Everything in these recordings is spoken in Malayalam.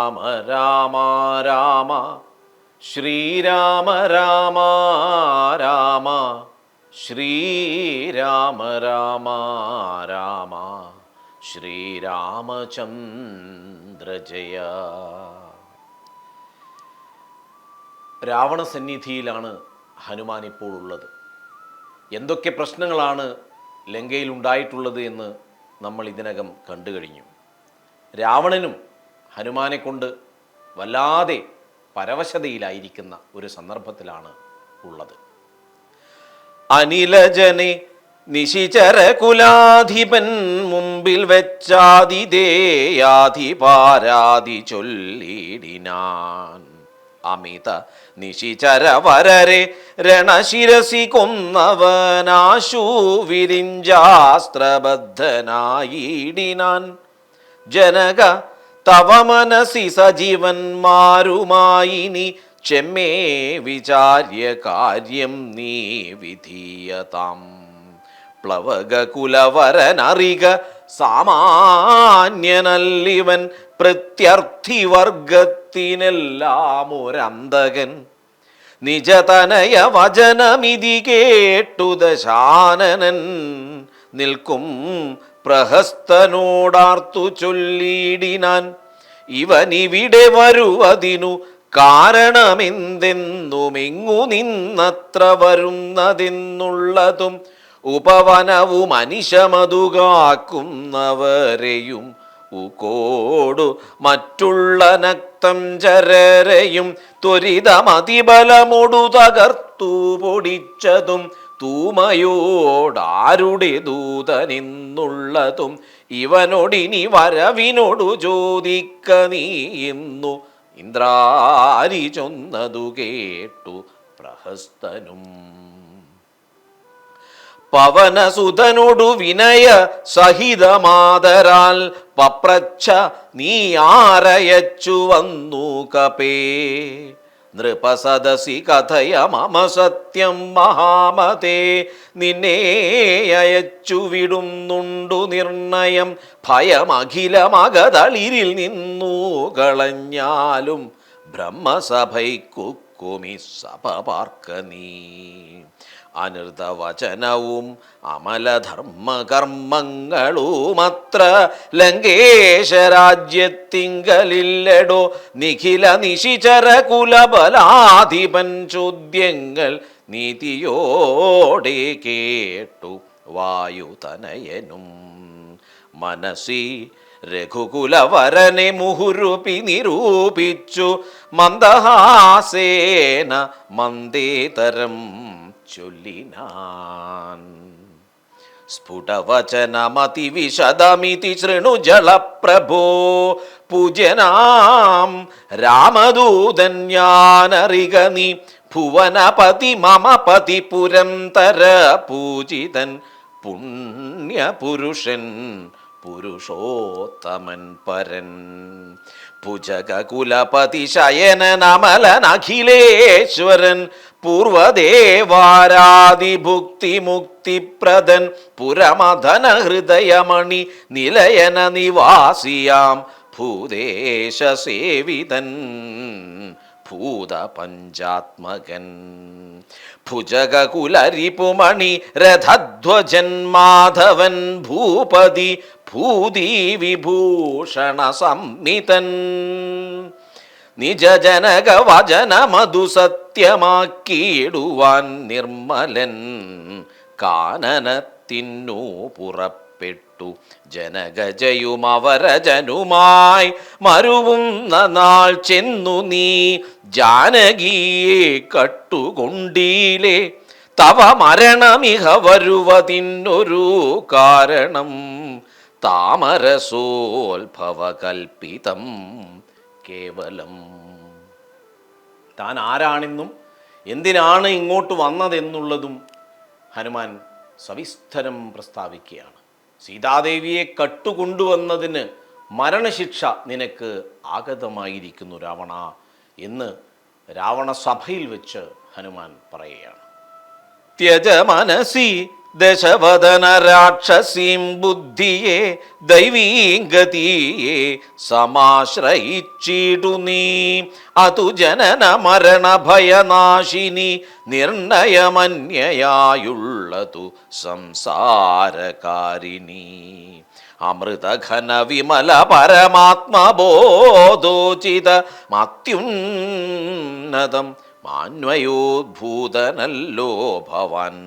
രാമ രാമ രാമ ശ്രീരാമ രാമ രാമ ശ്രീരാമ രാമ രാമ ശ്രീരാമചന്ദ്ര ജയ. രാവണസന്നിധിയിലാണ് ഹനുമാൻ ഇപ്പോൾ ഉള്ളത്. എന്തൊക്കെ പ്രശ്നങ്ങളാണ് ലങ്കയിൽ ഉണ്ടായിട്ടുള്ളത് എന്ന് നമ്മൾ ഇതിനകം കണ്ടു കഴിഞ്ഞു. രാവണനും ഹനുമാനെ കൊണ്ട് വല്ലാതെ പരവശതയിലായിരിക്കുന്ന ഒരു സന്ദർഭത്തിലാണ് ഉള്ളത്. അനിലജനെ നിശിചര കുലാധിപൻ മുമ്പിൽ വെച്ചാതിഥേയാധിപാരാതി ചൊല്ലിടിനാൻ. അമിത നിശിചര വരരെ രണശിരസി കൊന്നവനാശു വിരിഞ്ചാസ്ത്രബദ്ധനായിടിനാൻ. ജനക തവ മനസി സജീവന്മാരുമായിനി ചെമ്മേ വിചാര്യ കാര്യം നീ വിധീയതാം. പ്ലവക കുലവരനറിക സാമാന്യനല്ലിവൻ പ്രത്യർത്ഥി വർഗത്തിനെല്ലാം ഒരന്തകൻ. നിജതനയ വചനമിതി കേട്ടു ദശാനനൻ നിൽക്കും പ്രഹസ്തനോടാർത്തു ചൊല്ലിടിനാൻ. ഇവനിവിടെ വരുവതിനു കാരണമെന്തെന്നുമെങ്ങു നിന്നത്ര വരുന്നതെന്നുള്ളതും ഉപവനവും അനിശമതുകാക്കുന്നവരെയും ഉകോടു മറ്റുള്ള നക്തം ചരരെയും ത്വരിതമതിബലമൊടു തകർത്തു പൊടിച്ചതും തൂമയോടാരുടെ ദൂതനെന്നുള്ളതും ഇവനോടിനി വരവിനോടു ചോദിക്ക നീ എന്നു ഇന്ദ്രാരി ചൊന്നതു കേട്ടു പ്രഹസ്തനും. പവനസുതനോടു വിനയ സഹിതമാതരാൽ പപ്രച്ഛ നീ ആരയച്ചു വന്നു കപേ. നൃപസദസി കഥയ മമ സത്യം മഹാമതേ. നിന്നെ അയച്ചു വിടുന്നുണ്ടു നിർണയം ഭയമഖിലമകതളിരിൽ നിന്നു കളഞ്ഞാലും ബ്രഹ്മസഭയ്ക്കുക്കുമി സഭ പാർക്ക നീ. അനൃതവചനവും അമലധർമ്മകർമ്മങ്ങളുമത്ര ലങ്കേശ രാജ്യത്തിങ്കലില്ലടോ. നിഖില നിശിചര കുലബലാധിപൻ ചോദ്യങ്ങൾ നീതിയോടെ കേട്ടു വായുതനയനും. മനസി രഘുകുലവരനെ മുഹുരുപി നിരൂപിച്ചു മന്ദഹാസേന മന്ദേതരം ചൊല്ലിനാൻ. സ്ഫുടവചനമതിവിശദമിതി ശൃണു ജലപ്രഭോ. പൂജ്യനാം രാമദൂതൻ ഞാനറിക നീ. ഭുവനപതി മമ പതി പുരന്തര പൂജിതൻ പുണ്യപുരുഷൻ പുരുഷോത്തമൻ പരൻ. ഭുജകുലപതി ശയനൻ അമലൻ അഖിലേശ്വരൻ പൂർവദേവാരാദിഭുക്തി മുക്തിപ്രദൻ പുരമധന ഹൃദയമണി നിലയന നിവാസിയാം ഭൂദേശ സേവിതൻ ഭൂതപഞ്ചാത്മകൻ. ഭുജകുലരിപുമണി രഥധ്വജൻ മാധവൻ ഭൂപതി ഭൂതി വിഭൂഷണ സംമിതൻ. നിജജനക വചനമധു സത്യമാക്കിയിടുവാൻ നിർമ്മലൻ കാനനത്തിനു പുറപ്പെട്ടു ജനകജയുമവരജനുമായി മരുവുന്ന നാൾ ചെന്നു നീ ജാനകിയെ കട്ടുകൊണ്ടീലേ. തവ മരണമിഹ വരുവതിനൊരു കാരണം താമരസോത്ഭവകൽപ്പിതം കേവലം. താൻ ആരാണെന്നും എന്തിനാണ് ഇങ്ങോട്ട് വന്നതെന്നുള്ളതും ഹനുമാൻ സവിസ്തരം പ്രസ്താവിക്കുകയാണ്. സീതാദേവിയെ കട്ടുകൊണ്ടുവന്നതിന് മരണശിക്ഷ നിനക്ക് ആഗതമായിരിക്കുന്നു രാവണ എന്ന് രാവണസഭയിൽ വെച്ച് ഹനുമാൻ പറയുകയാണ്. ത്യജ മനസി ദശവദന രാക്ഷസീം ബുദ്ധിയെ ദൈവീഗതിയെ സമാശ്രയിച്ചിടു നീ. അതു ജനന മരണ ഭയനാശിനി നിർണയമന്യയായുള്ളതു സംസാരകാരിണി. അമൃതഘന വിമല പരമാത്മബോധോചിത മത്യുന്നതം മാന്വയോദ്ഭൂതനല്ലോ ഭവാൻ.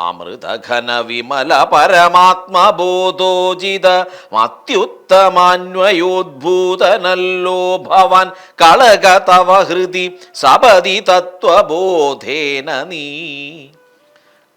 അമൃതഘന വിമല പരമാത്മബോധോചിത അത്യുത്തമാന്വയോദ്ഭൂതനല്ലോ ഭവാൻ. കളക തവ ഹൃദി സപതി തത്വബോധേന നീ.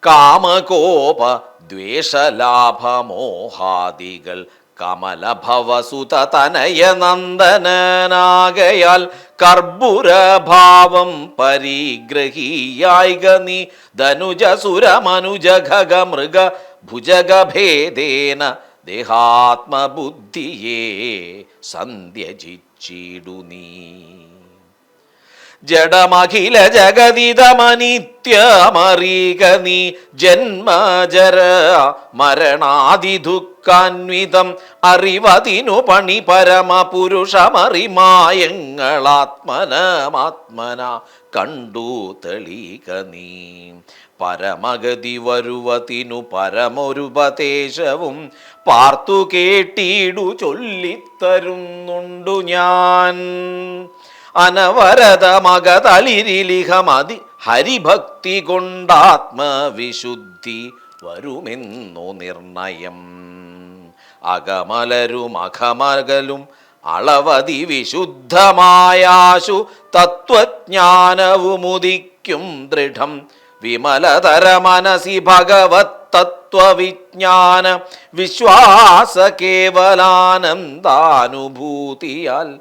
കാമകോപ ദ്വേഷലാഭമോഹാദികൾ കമലഭവസുത തനയ നന്ദനാകയാൽ കർപ്പുരഭാവം പരിഗ്രഹീയായിക നീ. ധനുജസുര മനുജ ഖഗ മൃഗ ഭുജഗഭേദേന ദേഹാത്മബുദ്ധിയെ സന്ധ്യജിച്ചിടു നീ. ജഡമഖില ജഗതിതമനിത്യമറിക നീ. ജന്മജര മരണാദി ദുഃഖാന്വിതം അറിവതിനു പണി പരമപുരുഷമറിമായങ്ങളാത്മനമാത്മന കണ്ടു തെളിക നീ. പരമഗതി വരുവതിനു പരമൊരുപദേശവും പാർത്തു കേട്ടിടു ചൊല്ലിത്തരുന്നുണ്ടു ഞാൻ. അനവരത മകതളിരിലിഹമതി ഹരിഭക്തി കൊണ്ടാത്മവിശുദ്ധി വരുമെന്നു നിർണയം. അകമലരും അഖമകലും അളവതി വിശുദ്ധമായാശു തത്വജ്ഞാനവുമുദിക്കും ദൃഢം. വിമലതര മനസി ഭഗവത് തത്വവിജ്ഞാന വിശ്വാസ കേവലാനന്ദാനുഭൂതിയാൽ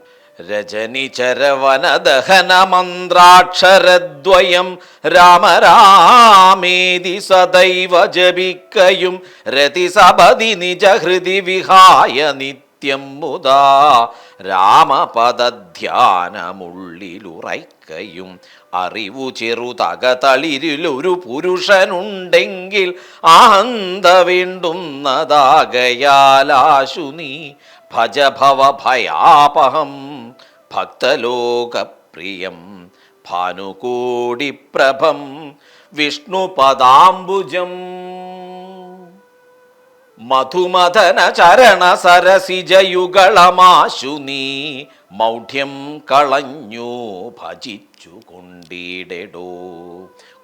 രജനിചരവനദഹന മന്ത്രാക്ഷരദ്വയം രാമരാമേതി സദൈവ ജപിക്കയും രതിസപതി നിജഹൃദി വിഹായ നിത്യം മുദാ രാമപദധ്യാനമുള്ളിലുറയ്ക്കയും. അറിവു ചെറുതകതളിരിലൊരു പുരുഷനുണ്ടെങ്കിൽ ആഹന്ത വേണ്ടുന്നതാകയാലാശു നീ. ഭജ ഭവ ഭയാപഹം ഭക്തലോകപ്രിയം ഭാനുകോടിപ്രഭം വിഷ്ണുപദാംബുജം. മധുമദന ചരണ സരസിജയുഗളമാശു നീ. മൗഢ്യം കളഞ്ഞു ഭജിച്ചു കൊണ്ടിടടോ.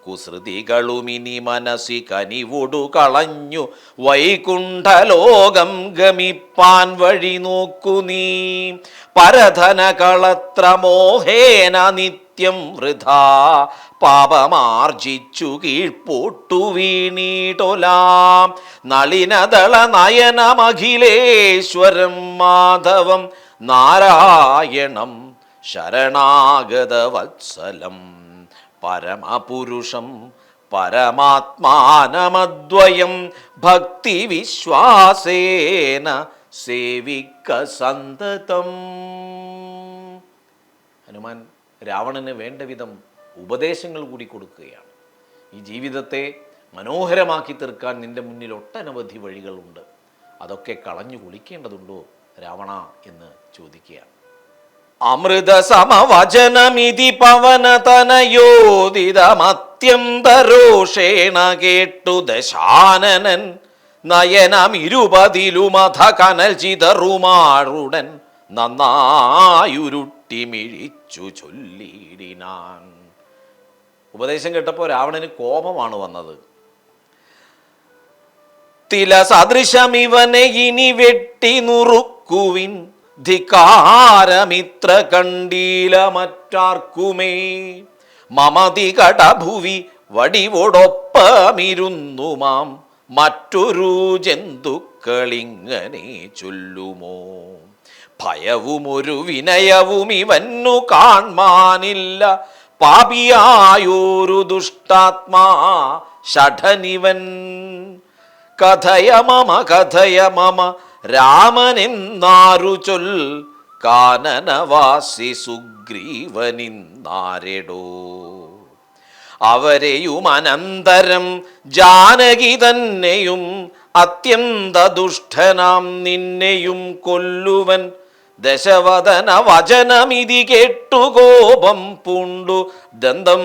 കുസൃതികളുമിനി മനസ്സി കനിവൊടു കളഞ്ഞു വൈകുണ്ഠലോകം ഗമിപ്പാൻ വഴി നോക്കു നീ. പരധന കളത്രമോഹേന നിത്യം വൃഥാ പാപമാർജിച്ചു കീഴ്പോട്ടു വീണീടൊലാം. നളിനദള നയനമഖിലേശ്വരം മാധവം നാരായണം ശരണാഗതവത്സലം. പരമപുരുഷം പരമാത്മാനമദ്വയം ഭക്തി വിശ്വാസേന സേവിക്ക സന്തതം. ഹനുമാൻ രാവണന് വേണ്ട വിധം ഉപദേശങ്ങൾ കൂടി കൊടുക്കുകയാണ്. ഈ ജീവിതത്തെ മനോഹരമാക്കി തീർക്കാൻ നിന്റെ മുന്നിൽ ഒട്ടനവധി വഴികളുണ്ട്. അതൊക്കെ കളഞ്ഞു കുളിക്കേണ്ടതുണ്ടോ രാവണ എന്ന് ചോദിക്കുകയാണ്. അമൃത സമവചനമിതി പവനതനയോദിതമത്യന്തരോഷേണ കേട്ടു ദശാനനൻ നയനമിരുപതിലുമധ കനൽ ചിതറുമാറുടൻ നന്നായുരുട്ടിമിഴിച്ചു ചൊല്ലിടിനാൻ. ഉപദേശം കേട്ടപ്പോൾ രാവണന് കോപമാണ് വന്നത്. തില സദൃശമിവനെ ഇനി വെട്ടി നുറുക്കുവിൻ. ധികാരമിത്ര കണ്ടീല മറ്റാർക്കുമേ. മമതി കടഭുവി വടിവോടൊപ്പമിരുന്നു മാം മറ്റൊരു ജന്തുക്കളിങ്ങനെ ചൊല്ലുമോ. ഭയവും ഒരു വിനയവും ഇവന്നു കാൺമാനില്ല. പാപിയായൊരു ദുഷ്ടാത്മാ ഷഠനിവൻ. കഥയ മമ കഥയ മമ രാമനെന്നാരു ചൊൽ. കാനനവാസി സുഗ്രീവനിന്നാരെടോ. അവരെയും അനന്തരം ജാനകി തന്നെയും അത്യന്ത ദുഷ്ടനാം നിന്നെയും കൊല്ലുവൻ. ദശവദന വചനമിതി കേട്ടു കോപം പൂണ്ടു ദന്തം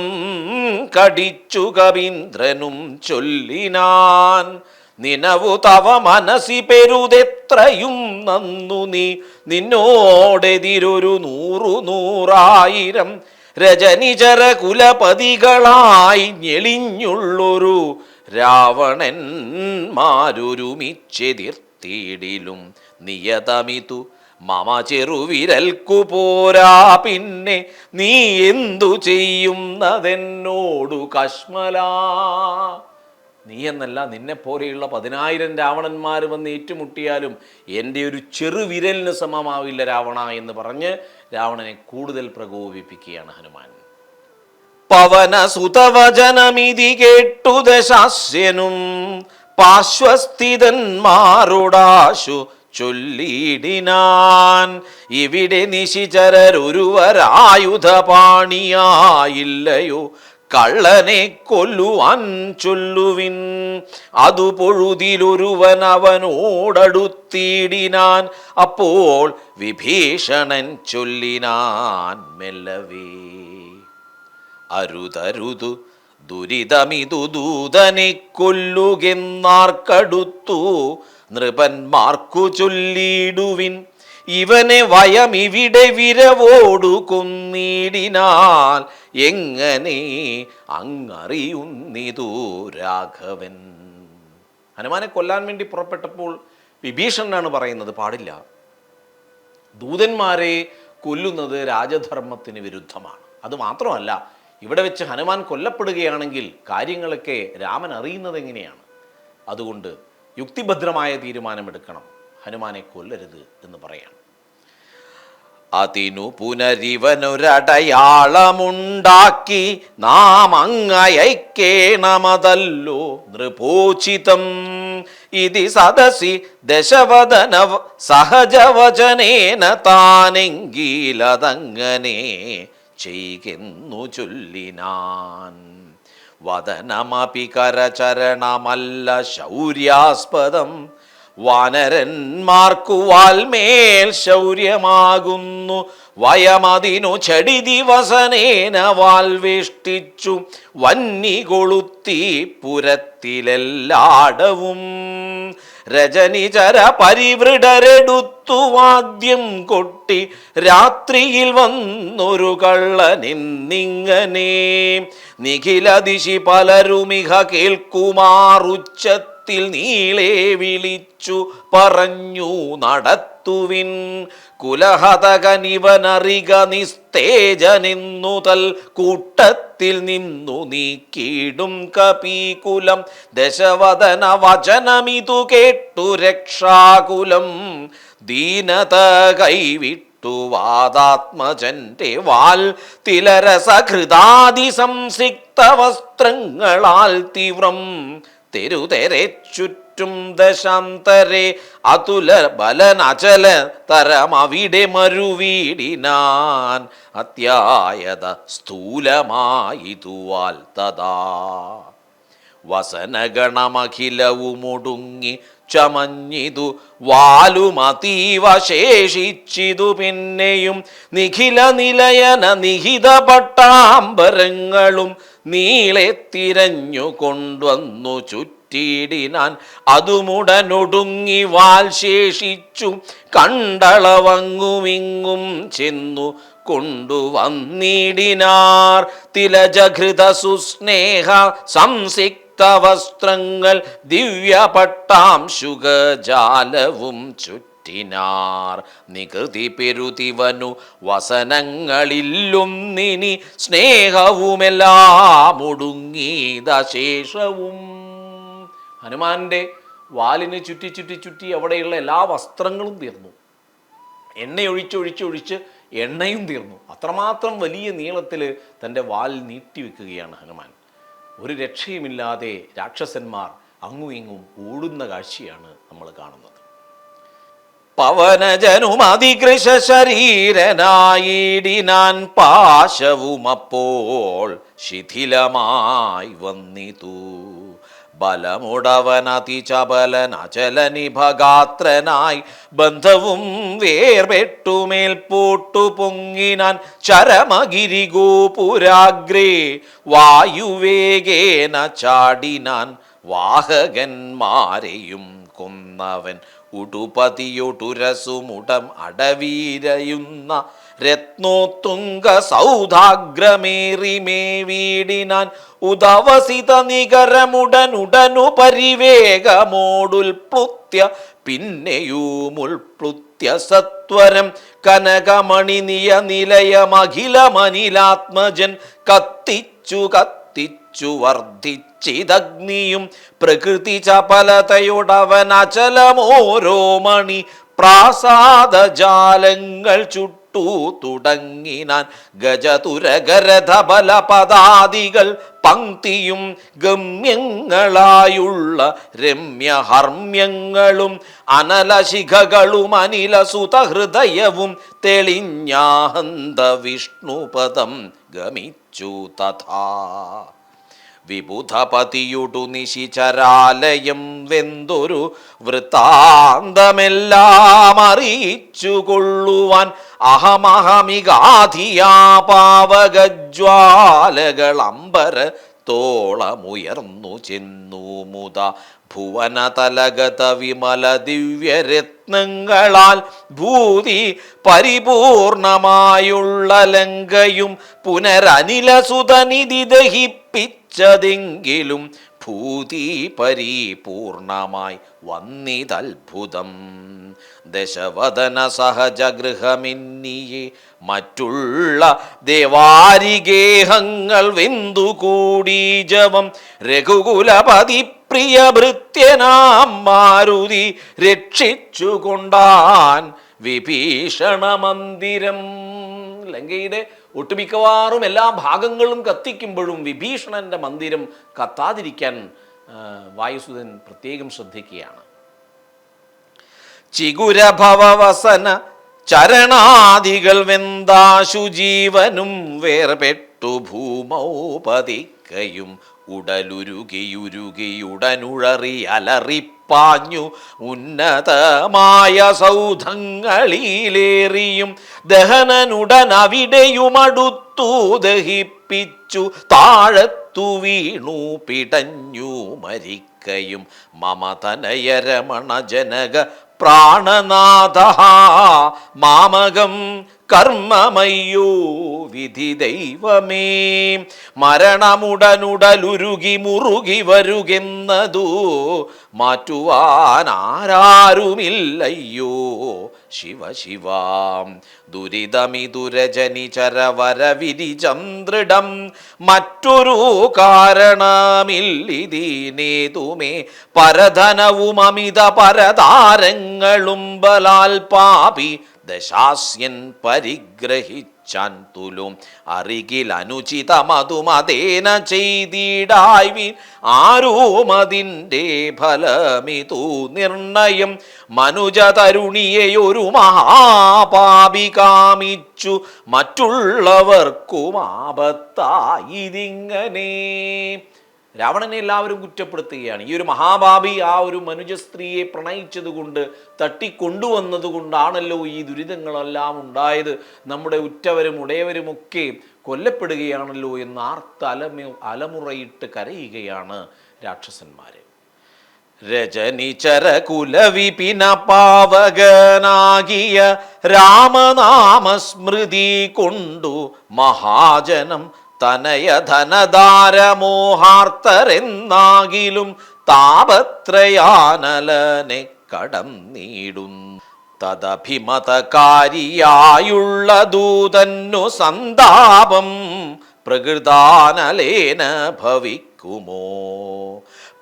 കടിച്ചു കവീന്ദ്രനും ചൊല്ലിനാൻ. നിനവു തവ മനസി പെരുതെത്രയും നന്നു നീ നിന്നോടെതിരൊരു 100,000 രജനിചര കുലപതികളായി ഞെളിഞ്ഞുള്ളൊരു രാവണന്മാരൊരുമിച്ചെതിർത്തിടിലും നിയതമിതു മമ ചെറുവിരൽക്കു പോരാ. പിന്നെ നീ എന്തു ചെയ്യുന്നതെന്നോടു കശ്മലാ. നീ എന്നല്ല, നിന്നെ പോലെയുള്ള 10,000 രാവണന്മാർ വന്ന് ഏറ്റുമുട്ടിയാലും എൻ്റെ ഒരു ചെറുവിരലിന് സമമാവില്ല രാവണ എന്ന് പറഞ്ഞ് രാവണനെ കൂടുതൽ പ്രകോപിപ്പിക്കുകയാണ് ഹനുമാൻ. പവന സുതവചനമിതി കേട്ടു ദശാസ്യനും പാർശ്വസ്ഥിതന്മാരോടാശു ചൊല്ലിടിനാൻ. ഇവിടെ നിശിചരൊരുവരായുധപാണിയായില്ലയോ കള്ളനെ കൊല്ലുവാൻ ചൊല്ലുവിൻ. അതു പൊഴുതിലൊരുവൻ അവനോടടുത്തിടിനാൻ. അപ്പോൾ വിഭീഷണൻ ചൊല്ലിനാൻ മെല്ലവേ, അരുതരുതു ദുരിതമിതു ദൂതനെ കൊല്ലുകെന്നാർക്കടുത്തു നൃപന്മാർക്കു ചൊല്ലിടുവിൻ. ഇവനെ വയമിവിടെ വിരവോടു കൊന്നിടിനാൽ എങ്ങനെ അങ്ങറിയുന്നിതു രാഘവൻ. ഹനുമാനെ കൊല്ലാൻ വേണ്ടി പുറപ്പെട്ടപ്പോൾ വിഭീഷണനാണ് പറയുന്നത്, പാടില്ല, ദൂതന്മാരെ കൊല്ലുന്നത് രാജധർമ്മത്തിന് വിരുദ്ധമാണ്. അതുമാത്രമല്ല, ഇവിടെ വെച്ച് ഹനുമാൻ കൊല്ലപ്പെടുകയാണെങ്കിൽ കാര്യങ്ങളൊക്കെ രാമൻ അറിയുന്നത് എങ്ങനെയാണ്? അതുകൊണ്ട് യുക്തിഭദ്രമായ തീരുമാനമെടുക്കണം, ഹനുമാനെ കൊല്ലരുത് എന്ന് പറയാണ്. അതിനു പുനരിവനൊരടയാളമുണ്ടാക്കി നാം അങ്ങയക്കേണമതല്ലോ നൃപോചിതം. ഇതി സദസി ദശവദന സഹജവചനേന താനെങ്കിലതങ്ങനെ ചെയ്യെന്നു ചൊല്ലിനാൻ. വദനമപി കരചരണമല്ല ശൗര്യാസ്പദം, വാനരന്മാർക്കു വാൽമേൽ ശൗര്യമാകുന്നു. വയമതിനു ചടി ദിവസനേന വാൽവേഷ്ടിച്ചു വന്നി കൊളുത്തി പുരത്തിലെല്ലാടവും. രജനിചര പരിവൃഢരെടുത്തു വാദ്യം കൊട്ടി രാത്രിയിൽ വന്നൊരു കള്ളനെന്നിങ്ങനെ നിഖില ദിശി പലരുമിഹ കേൾക്കുമാറുച്ചത്തിൽ നീളെ വിളിച്ചു പറഞ്ഞു നടത്തുവിൻ. കുലഹതകനിവനറിക നിസ്തേജനെന്നു തൽ കൂട്ടത്തിൽ നിന്നു നീക്കിടും കപീകുലം. ദശവദന വചനമിതു കേട്ടു രക്ഷാകുലം ദീനത കൈവിട്ടു വാദാത്മജന്റെ വാൽ തിലരസഹൃദാദി സംസിക്ത വസ്ത്രങ്ങളാൽ തീവ്രം തെരുതെരെ ചുറ്റും ദശാന്തരെ അതുല ബലനചല തരമവിടെ മരുവീടിനാൻ. അത്യായത സ്ഥൂലമായിതുവാൽ തഥാ വസനഗണമഖിലവുമൊടുങ്ങി ചമഞ്ഞിതു വാലുമതീവ ശേഷിച്ചിതു. പിന്നെയും നിഖില നിലയന നിഹിത പട്ടാംബരങ്ങളും നീളെ തിരഞ്ഞു കൊണ്ടുവന്നു ചുറ്റിയിടിനാൻ. അതുമുടനൊടുങ്ങി വാൽ ശേഷിച്ചു കണ്ടളവങ്ങുമിങ്ങും ചെന്നു കൊണ്ടുവന്നിടിനാർ. തിലജഘൃത സുസ്നേഹ സംസിക്തവസ്ത്രങ്ങൾ ദിവ്യ പട്ടാംശുകജാലവും ചുറ്റിനാർ. നികൃതി പെരുതിവനു വസനങ്ങളില്ലൊന്നിനി സ്നേഹവുമെല്ലാം ഒടുങ്ങിയശേഷവും. ഹനുമാന്റെ വാലിന് ചുറ്റി ചുറ്റി ചുറ്റി അവിടെയുള്ള എല്ലാ വസ്ത്രങ്ങളും തീർന്നു. എണ്ണയൊഴിച്ചൊഴിച്ചൊഴിച്ച് എണ്ണയും തീർന്നു. അത്രമാത്രം വലിയ നീളത്തിൽ തൻ്റെ വാൽ നീട്ടിവെക്കുകയാണ് ഹനുമാൻ. ഒരു രക്ഷയുമില്ലാതെ രാക്ഷസന്മാർ അങ്ങും ഇങ്ങും ഓടുന്ന കാഴ്ചയാണ് നമ്മൾ കാണുന്നത്. പവനജനുമതികൃശ ശരീരനായിടിനാൻ പാശവുമപ്പോൾ ശിഥിലമായി വന്നിതു. ബലമുടവനതിചപലൻ അചലനിഭഗാത്രനായി ബന്ധവും വേർപെട്ടുമേൽപോട്ടു പൊങ്ങിനാൻ ചരമഗിരിഗോപുരാഗ്രേ വായുവേഗേന ചാടിനാൻ വാഹകന്മാരെയും കൊന്നവൻ ഉടുപതിയൊടുരസുമുടം അടവീരയുന്ന രത്നോത്തുംഗ സൗധാഗ്രമേറിമേ വീടിനാൻ ഉദവസിത നികരമുടനുടനു പരിവേഗമോടുൽപ്ലുത്യ പിന്നെയുമുൾപ്ലുത്യ സത്വരം കനകമണി നിലയമഖിലമനിലാത്മജൻ കത്തിച്ചു വർദ്ധിച്ചിതഗ്നിയും പ്രകൃതി ചപലതയുടവനചലമോരോ മണി പ്രാസാദജാലങ്ങൾ ചുട്ടു തുടങ്ങിനാൻ ഗജതുരഗരധബലപദാദികൾ പങ്ക്തിയും ഗമ്യങ്ങളായുള്ള രമ്യഹർമ്മ്യങ്ങളും അനലശിഖകളും അനിലസുതഹൃദയവും തെളിഞ്ഞാഹന്ത വിഷ്ണുപദം ഗമിച്ചു തഥാ. വിബുധപതിയുടു നിശിചരാലയം വെന്തൊരു വൃത്താന്തമെല്ലാം അറിയിച്ചു കൊള്ളുവാൻ അഹമഹമികാധിയാ പാവകജ്വാലകൾ അമ്പരത്തോളമുയർന്നു ചെന്നു മുത ഭുവനതലഗത വിമല ദിവ്യരത്നങ്ങളാൽ ഭൂതി പരിപൂർണമായുള്ള ലങ്കയും പുനരനിലസുതനിധി ദഹിപ്പിച്ചതെങ്കിലും ഭൂതി പരിപൂർണമായി വന്നിതത്ഭുതം. ദശവദന സഹജഗൃഹമെന്നിയെ മറ്റുള്ള ദേവാരിഗേഹങ്ങൾ വെന്തുകൂടി ജവം രഘുകുലപതി പ്രിയഭൃത്യനാം മാരുതി രക്ഷിച്ചുകൊണ്ടാൻ വിഭീഷണ മന്ദിരം. ലങ്കയുടെ ഒട്ടുമിക്കവാറും എല്ലാ ഭാഗങ്ങളും കത്തിക്കുമ്പോഴും വിഭീഷണന്റെ മന്ദിരം കത്താതിരിക്കാൻ വായുസുതൻ പ്രത്യേകം ശ്രദ്ധിക്കുകയാണ്. ചിഗുരഭവവസന ചരണാദികൾ വെന്താശു ജീവനും വേർപെട്ടു ഭൂമൗപതിക്കയും ഉടലുരുകിയുരുകിയുടനുഴറി അലറിപ്പാഞ്ഞു ഉന്നതമായ സൗധങ്ങളിലേറിയും ദഹനനുടനവിടെയുമടുത്തു ദഹിപ്പിച്ചു താഴത്തു വീണു പിടഞ്ഞു മരിക്കയും മമതനയരമണ ജനക പ്രാണനാഥ മാമകം കർമ്മമയ്യോ വിധി ദൈവമേ. മരണമുടനുടലുരുകി മുറുകി വരുകെന്നതു മാറ്റുവാനാരാരുമില്ലയ്യോ ശിവ ശിവാം. ദുരിതമിതുരജനിചരവരവിരിചന്ദ്രിടം മറ്റൊരു കാരണമില്ലിതീനേതുമേ പരധനവും അമിത പരതാരങ്ങളും ബലാൽ പാപി ദശാസ്യൻ പരിഗ്രഹിച്ചാൻ തുലും അരികിൽ അനുചിതമതുമതേന ചെയ്തിടായി ആരോമതിൻ്റെ ഫലമിതു നിർണയം. മനുജതരുണിയെയൊരു മഹാപാപി കാമിച്ചു മറ്റുള്ളവർക്കും ആപത്തായിതിങ്ങനെ. രാവണനെ എല്ലാവരും കുറ്റപ്പെടുത്തുകയാണ്. ഈ ഒരു മഹാഭാവി ആ ഒരു മനുജ സ്ത്രീയെ പ്രണയിച്ചതുകൊണ്ട് തട്ടിക്കൊണ്ടുവന്നതുകൊണ്ടാണല്ലോ ഈ ദുരിതങ്ങളെല്ലാം ഉണ്ടായത്. നമ്മുടെ ഉറ്റവരും ഉടയവരുമൊക്കെ കൊല്ലപ്പെടുകയാണല്ലോ എന്ന് അലമുറയിട്ട് കരയുകയാണ് രാക്ഷസന്മാര്. രജനിചര കുലവിപിന പാവകനാകിയ രാമനാമസ്മൃതി കൊണ്ടു മഹാജനം തനയധനധാരമോഹാർത്തരെന്നാകിലും താപത്രയാനലനെ കടം നീടുന്നു. തദഭിമതകാരിയായുള്ള ദൂതന്നു സന്താപം പ്രകൃതാനലേന ഭവിക്കുമോ.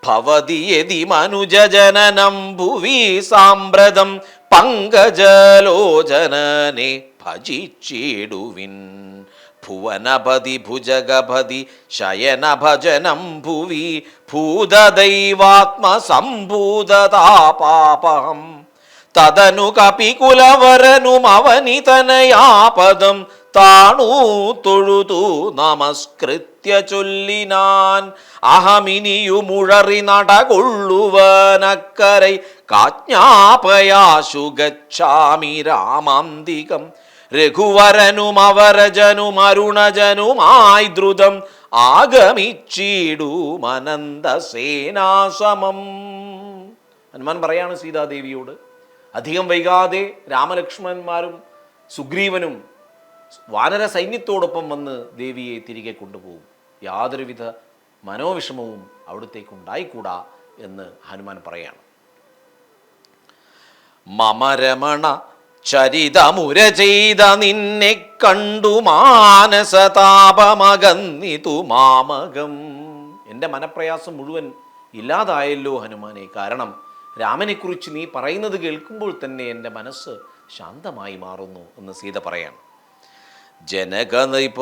ഭവതിയതി മനുജജനനം ഭുവി സാമ്പ്രതം പങ്കജലോചനനെ ഭജിച്ചിടുവിൻ. ഭുവനപതി ഭുജഗപതി ശയനഭജനം ഭുവി ഭൂതദൈവാത്മസംഭൂതതാപാപഹം തദനു കപികുലവരനും അവനിതനയാപദം താണു തൊഴുതു നമസ്കൃത്യ ചൊല്ലിനാൻ. അഹമിനിയുമുഴറി നടകൊള്ളുവനക്കരൈ കാജ്ഞാപയാശു ഗച്ഛാമി രാമാന്തികം. രഘുവരനും അവരജനും അരുണജനുമായി ദ്രുതം ആഗമിച്ചിടുമനന്തസേനാസമം. ഹനുമാൻ പറയാണ് സീതാദേവിയോട്, അധികം വൈകാതെ രാമലക്ഷ്മണന്മാരും സുഗ്രീവനും വാനര സൈന്യത്തോടൊപ്പം വന്ന് ദേവിയെ തിരികെ കൊണ്ടുപോകും. യാതൊരുവിധ മനോവിഷമവും അവിടത്തേക്ക് ഉണ്ടായിക്കൂടാ എന്ന് ഹനുമാൻ പറയാണ്. മമരമണ ചരിതമുര ചെയ്ത നിന്നെ കണ്ടു മാനസതാപമകന്നിതു മാമകം. എൻ്റെ മനപ്രയാസം മുഴുവൻ ഇല്ലാതായല്ലോ ഹനുമാനെ. കാരണം രാമനെക്കുറിച്ച് നീ പറയുന്നത് കേൾക്കുമ്പോൾ തന്നെ എൻ്റെ മനസ്സ് ശാന്തമായി മാറുന്നു എന്ന് സീത പറയാണ്. ജനകനൃപ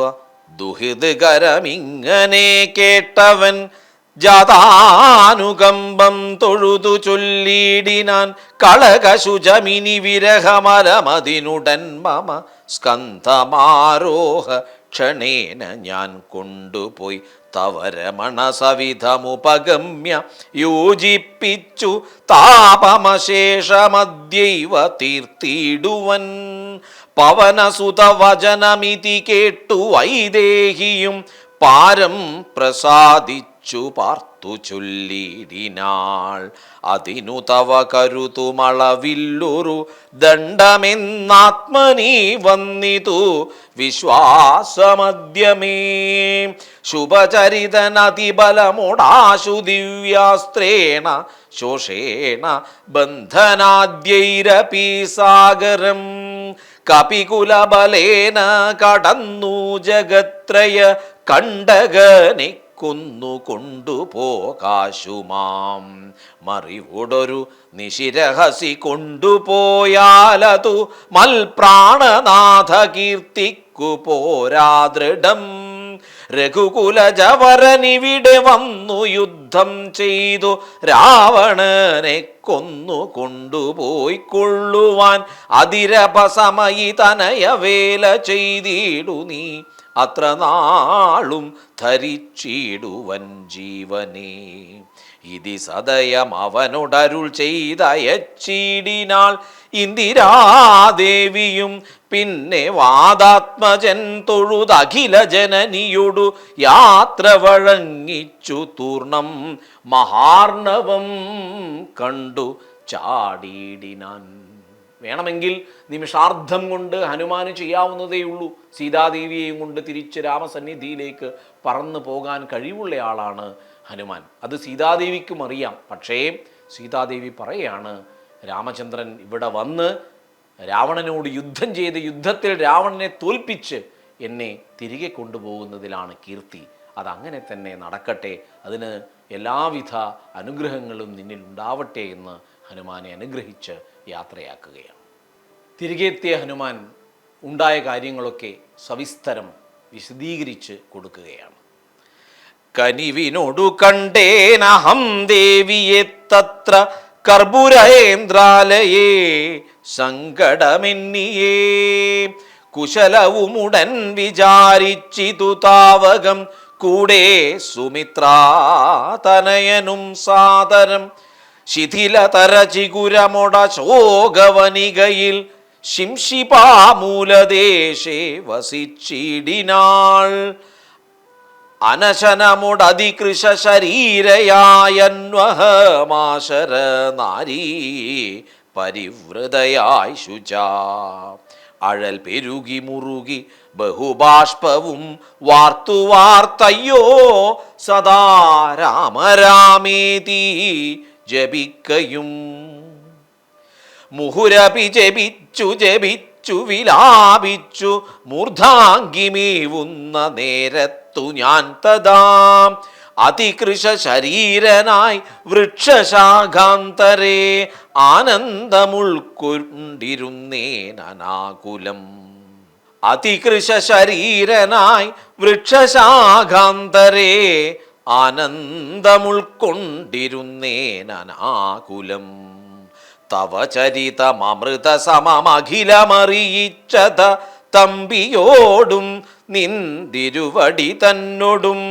ദുഹിതകരമിങ്ങനെ കേട്ടവൻ ജാതാനുകമ്പം തൊഴുതു ചൊല്ലിടിനാൻ. കളകശുചമിനി വിരഹമലമതിനുടൻ മമ സ്കന്ധമാരോഹ ക്ഷണേന ഞാൻ കൊണ്ടുപോയി തവരമണ സവിധമുപഗമ്യ യോജിപ്പിച്ചു താപമശേഷമദ്യൈവ തീർത്തിടുവൻ. പവനസുത വചനമിതി കേട്ടു വൈദേഹിയും പാരം പ്രസാദിച്ചു പാർത്തു ചൊല്ലിടിനാൾ. അതിനു തവ കരുതുമളവില്ലൊരു ദണ്ഡമെന്നാത്മനി വന്നിതു വിശ്വാസമദ്യമേ. ശുഭചരിതനതിബലമോടാശു ദിവ്യാസ്ത്രേണ ശോഷേണ ബന്ധനാദ്യൈരപി സാഗരം. കപികുലബലേന കടന്നു ജഗത്രയ കണ്ടകനെ കൊന്നു കൊണ്ടുപോകാശുമാം. മറിവോടൊരു നിശിരഹസി കൊണ്ടുപോയാലതു മൽപ്രാണനാഥ കീർത്തിക്കു പോരാദൃഢം. രഘുകുലജവരനിവിടെ വന്നു യുദ്ധം ചെയ്തു രാവണനെ കൊന്നു കൊണ്ടുപോയിക്കൊള്ളുവാൻ. അതിരപസമയി തനയവേല ചെയ്തിടു നീ അത്ര നാളും ധരിച്ചിടുവൻ ജീവനേ. ഇതി സദയം അവനോടരുൾ ചെയ്തയച്ചിടിനാൾ ഇന്ദിരാദേവിയും. പിന്നെ വാദാത്മജൻ തൊഴുതഖില ജനനിയൊടു യാത്ര വഴങ്ങിച്ചു തൂർണം മഹാർണവം കണ്ടു ചാടിയിടിനാൻ. വേണമെങ്കിൽ നിമിഷാർദ്ധം കൊണ്ട് ഹനുമാന് ചെയ്യാവുന്നതേയുള്ളൂ. സീതാദേവിയെയും കൊണ്ട് തിരിച്ച് രാമസന്നിധിയിലേക്ക് പറന്നു പോകാൻ കഴിവുള്ളയാളാണ് ഹനുമാൻ. അത് സീതാദേവിക്കും അറിയാം. പക്ഷേ സീതാദേവി പറയാണ്, രാമചന്ദ്രൻ ഇവിടെ വന്ന് രാവണനോട് യുദ്ധം ചെയ്ത് യുദ്ധത്തിൽ രാവണനെ തോൽപ്പിച്ച് എന്നെ തിരികെ കൊണ്ടുപോകുന്നതിലാണ് കീർത്തി. അതങ്ങനെ തന്നെ നടക്കട്ടെ, അതിന് എല്ലാവിധ അനുഗ്രഹങ്ങളും നിന്നിൽ ഉണ്ടാവട്ടെ എന്ന് ഹനുമാനെ അനുഗ്രഹിച്ച് യാത്രയാക്കുകയാണ്. തിരികെ എത്തിയ ഹനുമാൻ ഉണ്ടായ കാര്യങ്ങളൊക്കെ സവിസ്തരം വിശദീകരിച്ച് കൊടുക്കുകയാണ്. കനിവിനോടു കണ്ടേനഹം ദേവിയെ തത്ര കർപ്പുരേന്ദ്രാലയേ സങ്കടമെന്നിയേ. കുശലവുമുടൻ വിചാരിച്ചിതു താവകം കൂടെ സുമിത്രാതനയനും സാദരം. ശിഥിലതര ചിഗുരമൊട ശോകവനികയിൽ ശിംഷിപാമൂലദേശേ വസിച്ചിടിനാൾ. അനശനമുടതികൃശ ശരീരയായന്വഹമാശര നാരീ പരിവൃതയായി ശുചാ. അഴൽ പെരുകി മുറുകി ബഹുബാഷ്പവും വാർത്തു വാർത്തയ്യോ സദാ രാമരാമേതി ജപിക്കയും. മുഹുരപി ജപിച്ചു ജപിച്ചു വിലാപിച്ചു മൂർധാംഗിമേവുന്ന നേരത്തു ഞാൻ തഥാ അതികൃശ ശരീരനായി വൃക്ഷശാഖാന്തരേ ആനന്ദമുൾക്കൊണ്ടിരുന്നേനാകുലം. അതികൃശ ശരീരനായി വൃക്ഷശാഖാന്തരേ ആനന്ദമുൾക്കൊണ്ടിരുന്നേനാകുലം. തവ ചരിതമൃത സമമഖിലമറിയിച്ചത തമ്പിയോടും നിന്തിരുവടി തന്നോടും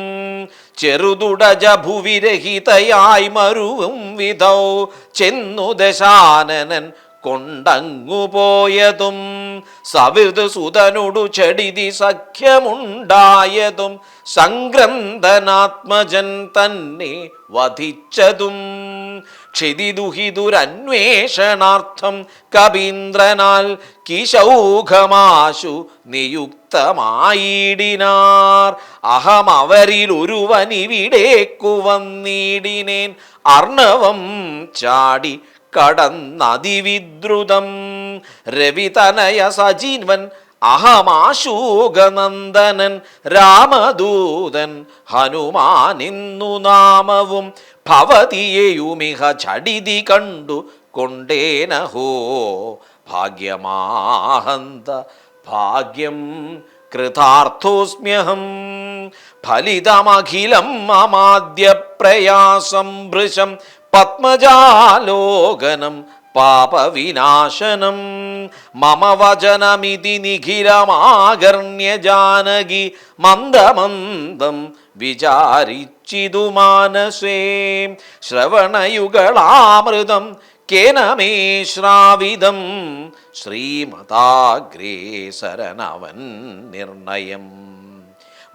ചെറുതുടജ ഭുവിരഹിതയായി മരുവും വിധൗ ചെന്നു ദശാനനൻ കൊണ്ടങ്ങു പോയതും സവിത് സുതനോടു ചടിതി സഖ്യമുണ്ടായതും സംഗ്രന്ഥനാത്മജൻ തന്നെ വധിച്ചതും ക്ഷിതിദുഹിതുരന്വേഷണാർത്ഥം കവീന്ദ്രനാൽ കിശൗഘമാശു നിയുക്തമായിടിനാർ. അഹമവരിൽ ഒരുവനിവിടേക്കു വന്നിടിനേൻ അർണവം ചാടി കടന്നതിവിദ്രുതം. രവിതനയ സജീവൻ അഹമാശൂകനന്ദനൻ രാമദൂതൻ ഹനുമാനിന്നു നാമവും ഭവതിയെയുമിഹ ചടിതി കണ്ടു കൊണ്ടേനഹോ ഭാഗ്യമാഹന്ത ഭാഗ്യം കൃതാർത്ഥോസ്മ്യഹം. ഫലിതമഖിലം മമാദ്യ പ്രയാസം ഭൃശം പത്മജാലോകനം പാപവിനാശനം. മമ വചനമിതി നിഖിലമാകർണ്യ ജാനകി മന്ദമന്ദം വിചാരിച്ചിതു മാനസേ. ശ്രവണയുഗളാമൃതം കേന മേ ശ്രാവിതം ശ്രീമതാഗ്രേസരനവൻ നിർണയം.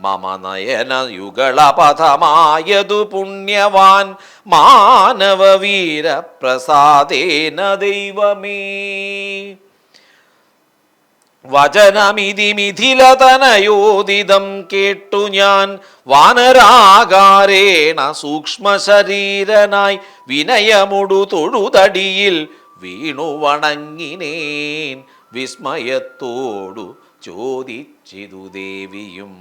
മമ നയനയുഗളപഥമായതു പുണ്യവാൻ മാനവവീര പ്രസാദേന ദൈവമേ. വചനമിതി മിഥിലതനയോദിതം കേട്ടു ഞാൻ വാനരാകാരേണ സൂക്ഷ്മശരീരനായി വിനയമൊടു തൊഴുതടിയിൽ വീണു വണങ്ങിനേൻ. വിസ്മയത്തോടു ചോദിച്ചിതു ദേവിയും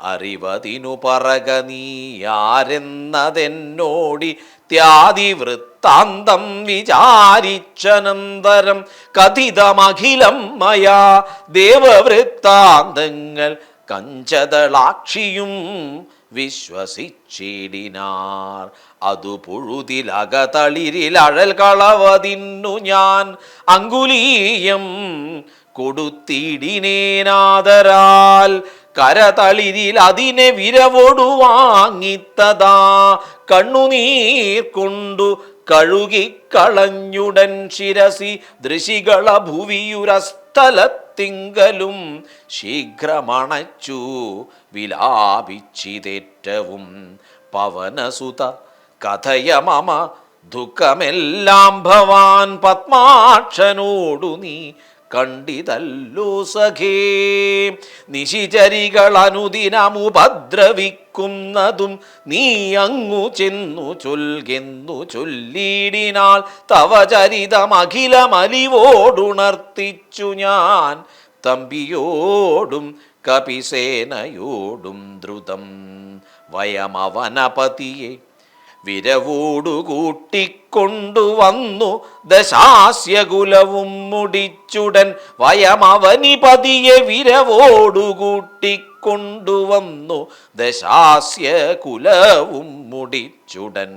അറിവതിനു പറക നീയാരെന്നതെന്നോടി ത്യാദിവൃത്താന്തം വിചാരിച്ചനന്തരം കഥിതമഖിലം മയാ ദേവവൃത്താന്തങ്ങൾ കഞ്ചതളാക്ഷിയും വിശ്വസിച്ചിടിനാർ. അതു പുഴുതിലകതളിരിലഴൽ കളവതിന്നു ഞാൻ അങ്കുലീയം കൊടുത്തിടിനേനാദരാൽ. കരതളിരിൽ അതിനെ വിരവൊടു വാങ്ങിത്തതാ കണ്ണുനീർ കൊണ്ടു കഴുകിക്കളഞ്ഞുടൻ ശിരസി ദൃശികള ഭുവിയുരസ്ഥലത്തിങ്കലും ശീഘ്രമണച്ചു വിലാപിച്ചിതേറ്റവും. പവനസുത കഥയ മമ ദുഃഖമെല്ലാം ഭവാൻ പത്മാക്ഷനോടു നീ കണ്ടിതല്ലോ സഖേ. നിശിചരികൾ അനുദിനമുപദ്രവിക്കുന്നതും നീ അങ്ങു ചെന്നു ചൊൽകെന്നു ചൊല്ലിടിനാൾ. തവ ചരിതമഖിലമലിവോടുണർത്തിച്ചു ഞാൻ തമ്പിയോടും കപിസേനയോടും ദ്രുതം. വയമവനപതിയെ വിരവോടു കൂട്ടിക്കൊണ്ടുവന്നു ദശാസ്യകുലവും മുടിച്ചുടൻ. വയമവനിപതിയെ വിരവോടു കൂട്ടിക്കൊണ്ടുവന്നു ദശാസ്യകുലവും മുടിച്ചുടൻ.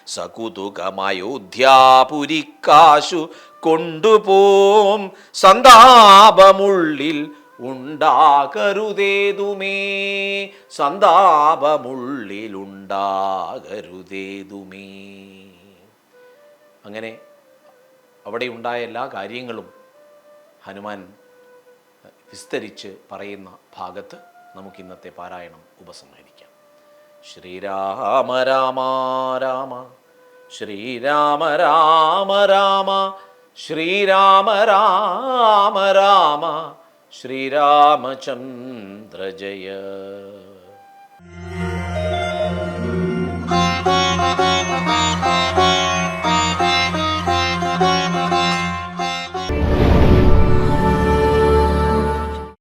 സകുതുകമയോധ്യാപുരിക്കാശു കൊണ്ടുപോം സന്താപമുള്ളിൽ ഉണ്ടാകരുതേതുമേ. സന്താപമുള്ളിലുണ്ടാകരുതേതുമേ. അങ്ങനെ അവിടെ ഉണ്ടായ എല്ലാ കാര്യങ്ങളും ഹനുമാൻ വിസ്തരിച്ച് പറയുന്ന ഭാഗത്ത് നമുക്കിന്നത്തെ പാരായണം ഉപസംഹരിക്കാം. ശ്രീരാമ രാമ രാമ ശ്രീരാമ രാമ രാമ ശ്രീരാമ രാമ രാമ ശ്രീരാമചന്ദ്ര ജയ.